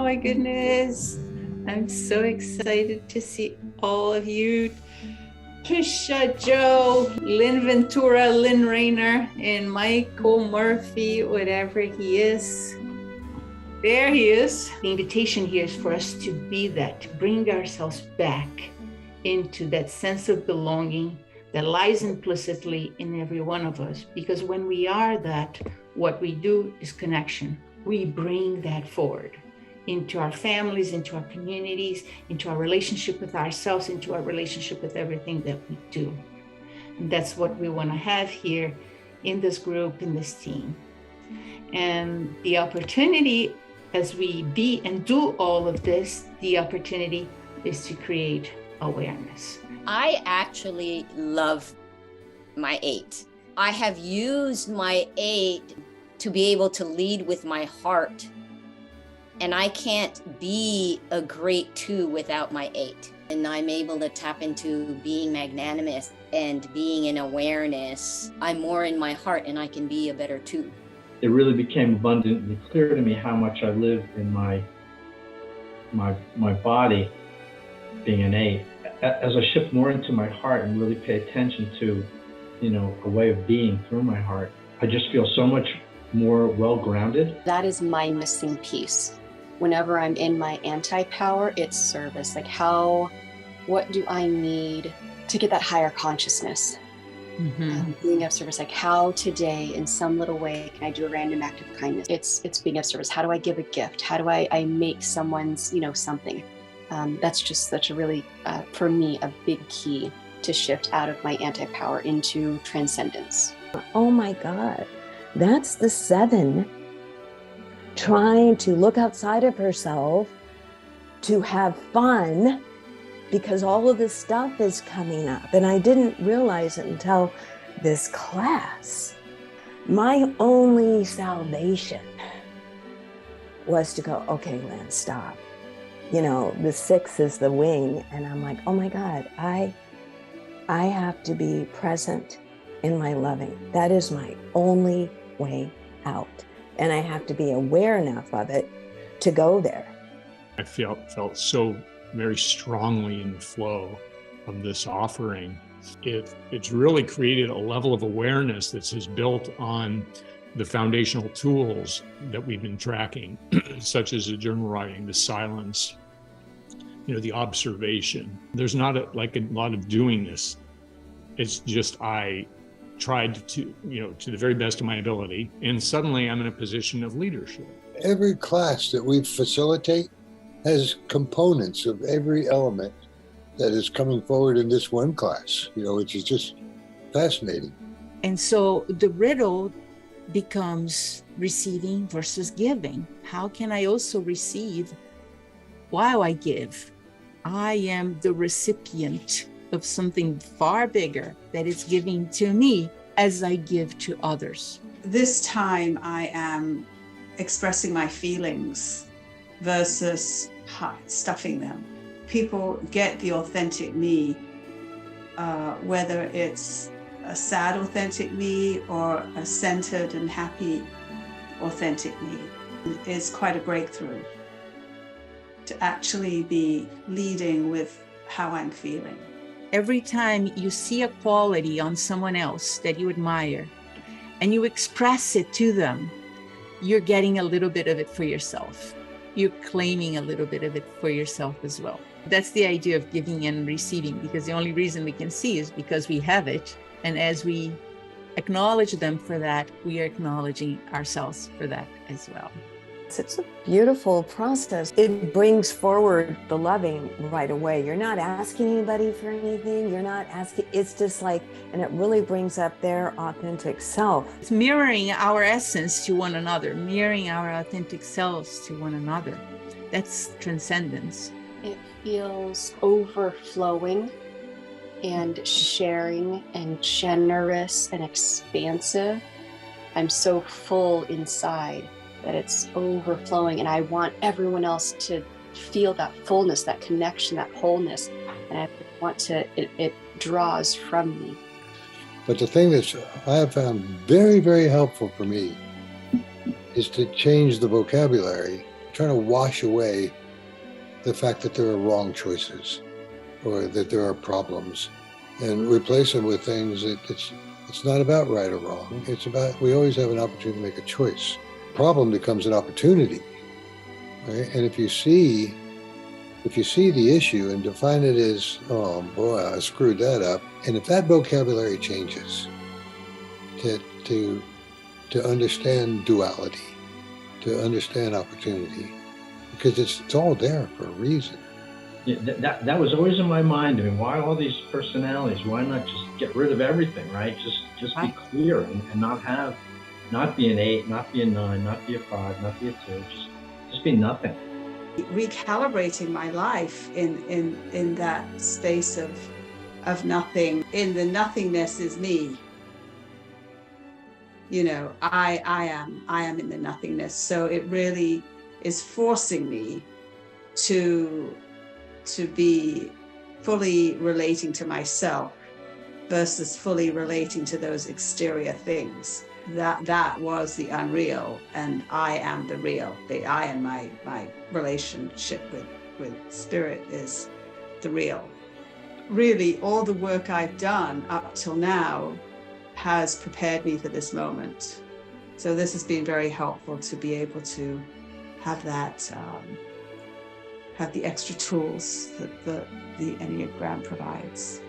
my goodness. I'm so excited to see all of you. Trisha, Joe, Lynn Ventura, Lynn Rayner, and Michael Murphy, whatever he is. There he is. The invitation here is for us to be that, to bring ourselves back into that sense of belonging that lies implicitly in every one of us. Because when we are that, what we do is connection. We bring that forward into our families, into our communities, into our relationship with ourselves, into our relationship with everything that we do. And that's what we want to have here in this group, in this team. And the opportunity as we be and do all of this, the opportunity is to create awareness. I actually love my 8. I have used my 8 to be able to lead with my heart. And I can't be a great 2 without my 8. And I'm able to tap into being magnanimous and being in awareness. I'm more in my heart and I can be a better 2. It really became abundantly clear to me how much I live in my body being an 8. As I shift more into my heart and really pay attention to, a way of being through my heart, I just feel so much more well-grounded. That is my missing piece. Whenever I'm in my anti-power, it's service. Like what do I need to get that higher consciousness? Being of service, like how today in some little way can I do a random act of kindness? It's being of service. How do I give a gift? How do I make someone's, something? That's just such a really, for me, a big key to shift out of my anti-power into transcendence. Oh my God, that's the 7 trying to look outside of herself to have fun because all of this stuff is coming up. And I didn't realize it until this class. My only salvation was to go, okay, Lynn, stop. The 6 is the wing. And I'm like, oh my God, I have to be present in my loving. That is my only way out. And I have to be aware enough of it to go there. I felt so very strongly in the flow of this offering. It's really created a level of awareness that's built on the foundational tools that we've been tracking, such as the journal writing, the silence, the observation. There's not a lot of doing this. It's just I tried to the very best of my ability, and suddenly I'm in a position of leadership. Every class that we facilitate has components of every element that is coming forward in this one class, which is just fascinating. And so the riddle becomes receiving versus giving. How can I also receive while I give? I am the recipient of something far bigger that is giving to me as I give to others. This time I am expressing my feelings versus stuffing them. People get the authentic me, whether it's a sad authentic me or a centered and happy authentic me. It's quite a breakthrough to actually be leading with how I'm feeling. Every time you see a quality on someone else that you admire and you express it to them, you're getting a little bit of it for yourself. You're claiming a little bit of it for yourself as well. That's the idea of giving and receiving, because the only reason we can see is because we have it. And as we acknowledge them for that, we are acknowledging ourselves for that as well. It's a beautiful process. It brings forward the loving right away. You're not asking anybody for anything. You're not asking, it's just like, and it really brings up their authentic self. It's mirroring our essence to one another, mirroring our authentic selves to one another. That's transcendence. It feels overflowing and sharing and generous and expansive. I'm so full inside that it's overflowing, and I want everyone else to feel that fullness, that connection, that wholeness, and I want to, it draws from me. But the thing that I have found very, very helpful for me is to change the vocabulary trying to wash away the fact that there are wrong choices or that there are problems, and replace them with things that it's not about right or wrong. It's about, we always have an opportunity to make a choice. Problem becomes an opportunity, right? And if you see the issue and define it as, oh boy, I screwed that up, and if that vocabulary changes to understand duality, to understand opportunity, because it's all there for a reason. Yeah, that was always in my mind. I mean, why all these personalities? Why not just get rid of everything, right? Just be clear and not be an 8, not be a 9, not be a 5, not be a 2. Just be nothing. Recalibrating my life in that space of nothing. In the nothingness is me. You know, I am in the nothingness. So it really is forcing me to be fully relating to myself versus fully relating to those exterior things. That was the unreal, and I am the real. I and my relationship with spirit is the real. Really, all the work I've done up till now has prepared me for this moment. So this has been very helpful to be able to have that, have the extra tools that the Enneagram provides.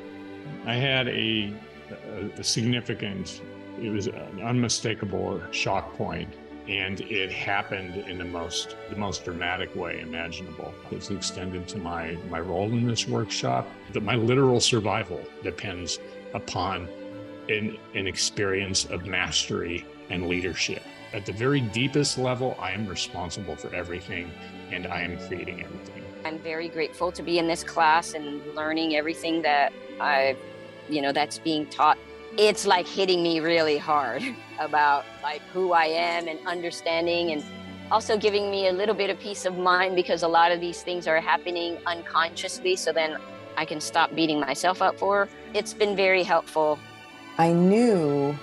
I had a significant, it was an unmistakable shock point, and it happened in the most dramatic way imaginable. It's extended to my role in this workshop. That my literal survival depends upon an experience of mastery and leadership. At the very deepest level, I am responsible for everything, and I am creating everything. I'm very grateful to be in this class and learning everything that that's being taught. It's like hitting me really hard about like who I am and understanding, and also giving me a little bit of peace of mind, because a lot of these things are happening unconsciously, so then I can stop beating myself up for. It's been very helpful. I knew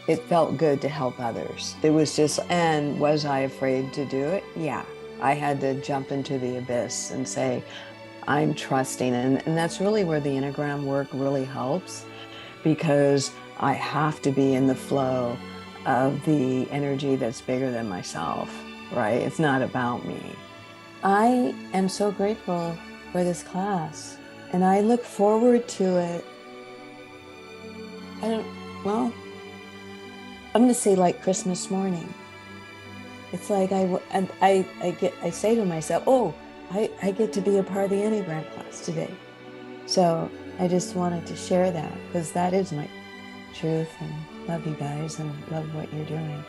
it felt good to help others. It was just, and was I afraid to do it? Yeah. I had to jump into the abyss and say, I'm trusting. And that's really where the Enneagram work really helps, because I have to be in the flow of the energy that's bigger than myself, right? It's not about me. I am so grateful for this class, and I look forward to it. I'm going to say like Christmas morning. It's like I say to myself, oh, I get to be a part of the Enneagram class today. So I just wanted to share that, because that is my truth, and love you guys and love what you're doing.